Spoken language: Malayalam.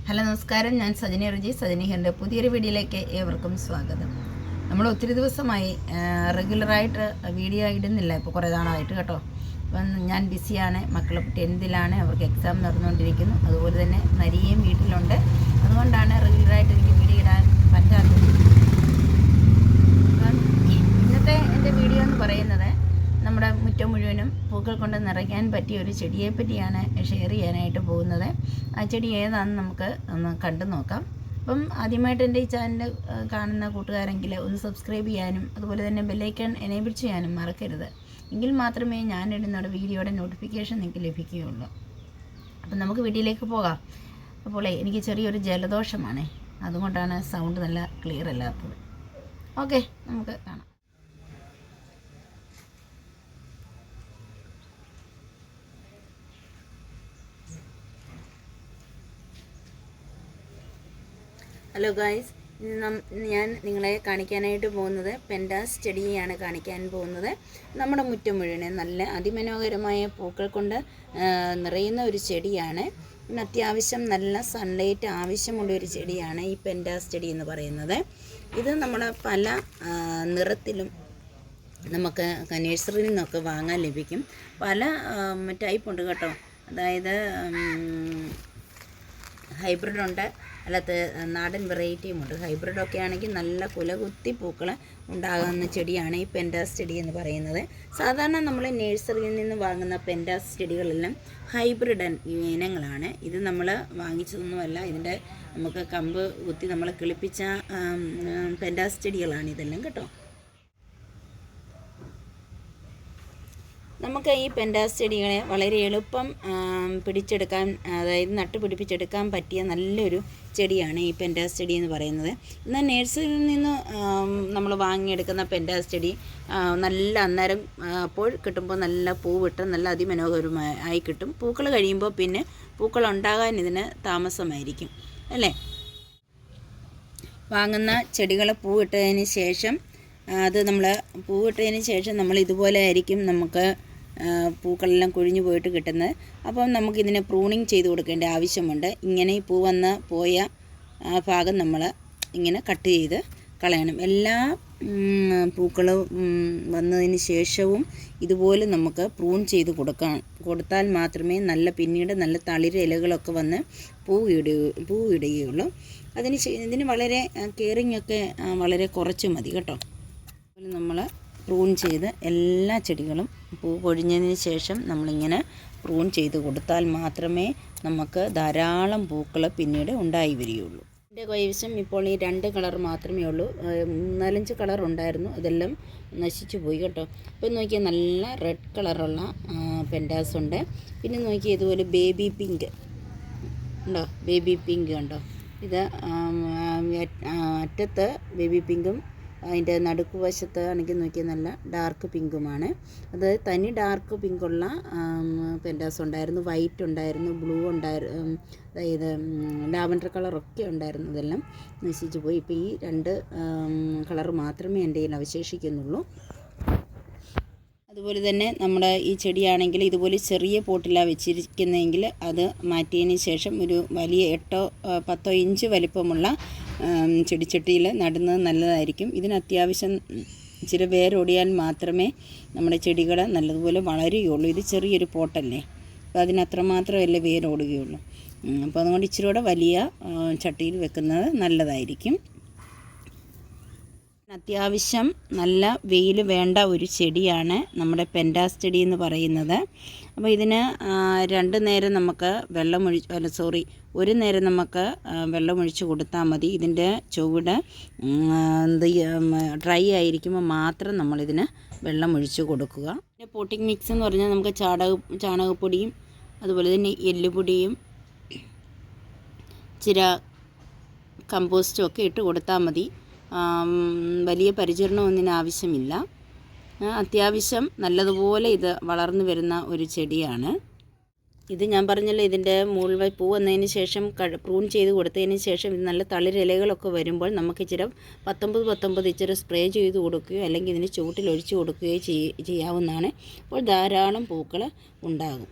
ഹലോ നമസ്കാരം, ഞാൻ സജനി റിജി. സജനി ഹെൻ്റെ പുതിയൊരു വീഡിയോയിലേക്ക് ഏവർക്കും സ്വാഗതം. നമ്മൾ ഒത്തിരി ദിവസമായി റെഗുലറായിട്ട് വീഡിയോ ഇടുന്നില്ല, ഇപ്പോൾ കുറേ നാളായിട്ട് കേട്ടോ. അപ്പം ഞാൻ ബിസിയാണ്, മക്കൾ 10th അവർക്ക് എക്സാം നടന്നുകൊണ്ടിരിക്കുന്നു. അതുപോലെ തന്നെ നരിയും വീട്ടിലുണ്ട്. അതുകൊണ്ടാണ് റെഗുലറായിട്ട് എനിക്ക് വീഡിയോ ഇടാൻ പറ്റാത്തത്. അപ്പം ഇന്നത്തെ എൻ്റെ വീഡിയോ എന്ന് പറയുന്നത് നമ്മുടെ മുറ്റം മുഴുവനും പൂക്കൾ കൊണ്ട് നിറയ്ക്കാൻ പറ്റിയ ഒരു ചെടിയെ പറ്റിയാണ് ഷെയർ ചെയ്യാനായിട്ട് പോകുന്നത്. ആ ചെടി ഏതാണെന്ന് നമുക്ക് ഒന്ന് കണ്ടു നോക്കാം. അപ്പം ആദ്യമായിട്ട് എൻ്റെ ഈ ചാനൽ കാണുന്ന കൂട്ടുകാരെങ്കിൽ ഒന്ന് സബ്സ്ക്രൈബ് ചെയ്യാനും അതുപോലെ തന്നെ ബെല്ലൈക്കൺ എനേബിൾ ചെയ്യാനും മറക്കരുത്. എങ്കിൽ മാത്രമേ ഞാനിടുന്ന വീഡിയോയുടെ നോട്ടിഫിക്കേഷൻ നിങ്ങൾക്ക് ലഭിക്കുകയുള്ളൂ. അപ്പം നമുക്ക് വീഡിയോയിലേക്ക് പോകാം. അപ്പോൾ എനിക്ക് ചെറിയൊരു ജലദോഷമാണ്, അതുകൊണ്ടാണ് സൗണ്ട് നല്ല ക്ലിയർ അല്ലാത്തത്. ഓക്കെ, നമുക്ക് കാണാം. ഹലോ ഗായ്സ്, ഞാൻ നിങ്ങളെ കാണിക്കാനായിട്ട് പോകുന്നത് പെൻഡാസ് ചെടിയെയാണ് കാണിക്കാൻ പോകുന്നത്. നമ്മുടെ മുറ്റം മുഴുവൻ നല്ല അതിമനോഹരമായ പൂക്കൾ കൊണ്ട് നിറയുന്ന ഒരു ചെടിയാണ്. പിന്നെ അത്യാവശ്യം നല്ല സൺലൈറ്റ് ആവശ്യമുള്ള ഒരു ചെടിയാണ് ഈ പെൻഡാസ് ചെടി എന്ന് പറയുന്നത്. ഇത് നമ്മൾ പല നിറത്തിലും നമുക്ക് നഴ്സറിയിൽ നിന്നൊക്കെ വാങ്ങാൻ ലഭിക്കും. പല ടൈപ്പ് ഉണ്ട് കേട്ടോ. അതായത് ഹൈബ്രിഡ് ഉണ്ട്, അല്ലാത്ത നാടൻ വെറൈറ്റിയും ഉണ്ട്. ഹൈബ്രിഡൊക്കെ ആണെങ്കിൽ നല്ല കുലകുത്തി പൂക്കൾ ഉണ്ടാകുന്ന ചെടിയാണ് ഈ പെൻഡാസ് ചെടി എന്ന് പറയുന്നത്. സാധാരണ നമ്മൾ നഴ്സറിയിൽ നിന്ന് വാങ്ങുന്ന പെൻഡാസ് ചെടികളെല്ലാം ഹൈബ്രിഡ് ഇനങ്ങളാണ്. ഇത് നമ്മൾ വാങ്ങിച്ചതൊന്നുമല്ല, ഇതിൻ്റെ നമുക്ക് കമ്പ് കുത്തി നമ്മൾ കിളിപ്പിച്ച പെൻഡാസ് ചെടികളാണ് ഇതെല്ലാം കേട്ടോ. നമുക്ക് ഈ പെൻഡാസ് ചെടികളെ വളരെ എളുപ്പം പിടിച്ചെടുക്കാൻ, അതായത് നട്ടുപിടിപ്പിച്ചെടുക്കാൻ പറ്റിയ നല്ലൊരു ചെടിയാണ് ഈ പെൻഡാസ് ചെടി എന്ന് പറയുന്നത്. എന്നാൽ നഴ്സറിയിൽ നിന്ന് നമ്മൾ വാങ്ങിയെടുക്കുന്ന പെൻഡാസ് ചെടി നല്ല അന്നേരം അപ്പോൾ കിട്ടുമ്പോൾ നല്ല പൂവിട്ട് നല്ല അതിമനോഹരമായി കിട്ടും. പൂക്കൾ കഴിയുമ്പോൾ പിന്നെ പൂക്കൾ ഉണ്ടാകാൻ ഇതിന് താമസമായിരിക്കും അല്ലേ. വാങ്ങുന്ന ചെടികൾ പൂവിട്ടതിന് ശേഷം നമ്മൾ ഇതുപോലെ ആയിരിക്കും നമുക്ക് പൂക്കളെല്ലാം കൊഴിഞ്ഞു പോയിട്ട് കിട്ടുന്നത്. അപ്പം നമുക്കിതിനെ പ്രൂണിങ് ചെയ്ത് കൊടുക്കേണ്ട ആവശ്യമുണ്ട്. ഇങ്ങനെ ഈ പൂ വന്ന് പോയ ഭാഗം നമ്മൾ ഇങ്ങനെ കട്ട് ചെയ്ത് കളയണം. എല്ലാ പൂക്കളും വന്നതിന് ശേഷവും ഇതുപോലെ നമുക്ക് പ്രൂൺ ചെയ്ത് കൊടുത്താൽ മാത്രമേ പിന്നീട് നല്ല തളിര് ഇലകളൊക്കെ വന്ന് പൂവിടുകയുള്ളൂ. ഇതിന് വളരെ കെയറിങ് ഒക്കെ വളരെ കുറച്ച് മതി കേട്ടോ. നമ്മൾ പ്രൂൺ ചെയ്ത് എല്ലാ ചെടികളും പൂ പൊഴിഞ്ഞതിന് ശേഷം നമ്മളിങ്ങനെ പ്രൂൺ ചെയ്ത് കൊടുത്താൽ മാത്രമേ നമുക്ക് ധാരാളം പൂക്കൾ പിന്നീട് ഉണ്ടായി വരികയുള്ളൂ. എൻ്റെ കൈവശം ഇപ്പോൾ ഈ 2 കളർ മാത്രമേ ഉള്ളൂ. 4-5 കളർ ഉണ്ടായിരുന്നു, അതെല്ലാം നശിച്ചു പോയി കേട്ടോ. അപ്പോൾ നോക്കിയാൽ നല്ല റെഡ് കളറുള്ള പെൻഡാസ് ഉണ്ട്. പിന്നെ നോക്കിയാൽ ഇതുപോലെ ബേബി പിങ്ക് ഉണ്ടോ, ബേബി പിങ്ക് ഉണ്ടോ. ഇത് അറ്റത്ത് ബേബി പിങ്കും അതിൻ്റെ നടുക്ക് വശത്ത് ആണെങ്കിൽ നോക്കിയാൽ നല്ല ഡാർക്ക് പിങ്കുമാണ്. അത് തനി ഡാർക്ക് പിങ്കുള്ള പെൻഡാസ് ഉണ്ടായിരുന്നു, വൈറ്റ് ഉണ്ടായിരുന്നു, ബ്ലൂ ഉണ്ടായിരുന്നു, അതായത് ലാവൻഡർ കളറൊക്കെ ഉണ്ടായിരുന്നു. ഇതെല്ലാം നശിച്ചു പോയി. ഇപ്പോൾ ഈ 2 കളർ മാത്രമേ എൻ്റെ കയ്യിൽ അവശേഷിക്കുന്നുള്ളൂ. അതുപോലെ തന്നെ നമ്മുടെ ഈ ചെടിയാണെങ്കിൽ ഇതുപോലെ ചെറിയ പോട്ടിലാണ് വെച്ചിരിക്കുന്നതെങ്കിൽ അത് മാറ്റിയതിന് ശേഷം ഒരു വലിയ 8-10 ഇഞ്ച് വലിപ്പമുള്ള ചെടിച്ചട്ടിയിൽ നടുന്നത് നല്ലതായിരിക്കും. ഇതിന് അത്യാവശ്യം ഇച്ചിരി വേരോടിയാൽ മാത്രമേ നമ്മുടെ ചെടികൾ നല്ലതുപോലെ വളരുകയുള്ളൂ. ഇത് ചെറിയൊരു പോട്ടല്ലേ, അപ്പോൾ അതിനത്രമാത്രമല്ലേ വേരോടുകയുള്ളൂ. അപ്പോൾ അതുകൊണ്ട് ഇച്ചിരി കൂടെ വലിയ ചട്ടിയിൽ വെക്കുന്നത് നല്ലതായിരിക്കും. അത്യാവശ്യം നല്ല വെയിൽ വേണ്ട ഒരു ചെടിയാണ് നമ്മുടെ പെൻഡാസ് ചെടി എന്ന് പറയുന്നത്. അപ്പോൾ ഇതിന് 2 നേരം നമുക്ക് ഒരു നേരം നമുക്ക് വെള്ളമൊഴിച്ച് കൊടുത്താൽ മതി. ഇതിൻ്റെ ചുവട് ഡ്രൈ ആയിരിക്കുമ്പോൾ മാത്രം നമ്മളിതിന് വെള്ളമൊഴിച്ച് കൊടുക്കുക. പിന്നെ പോട്ടിംഗ് മിക്സ് എന്ന് പറഞ്ഞാൽ നമുക്ക് ചാണകപ്പൊടിയും അതുപോലെ തന്നെ എല്ലുപൊടിയും കമ്പോസ്റ്റും ഒക്കെ ഇട്ട് കൊടുത്താൽ മതി. വലിയ പരിചരണമൊന്നും ആവശ്യമില്ല. അത്യാവശ്യം നല്ലതുപോലെ ഇത് വളർന്നു വരുന്ന ഒരു ചെടിയാണ്. ഇത് ഞാൻ പറഞ്ഞല്ലോ, ഇതിൻ്റെ മുകൾ പൂ വന്നതിന് ശേഷം പ്രൂൺ ചെയ്ത് കൊടുത്തതിന് ശേഷം ഇത് നല്ല തളിരിലകളൊക്കെ വരുമ്പോൾ നമുക്ക് ഇച്ചിരി 19 ഇച്ചിരി സ്പ്രേ ചെയ്ത് കൊടുക്കുകയോ അല്ലെങ്കിൽ ഇതിന് ചുവട്ടിൽ ഒഴിച്ച് കൊടുക്കുകയോ ചെയ്യാവുന്നതാണ്. അപ്പോൾ ധാരാളം പൂക്കൾ ഉണ്ടാകും.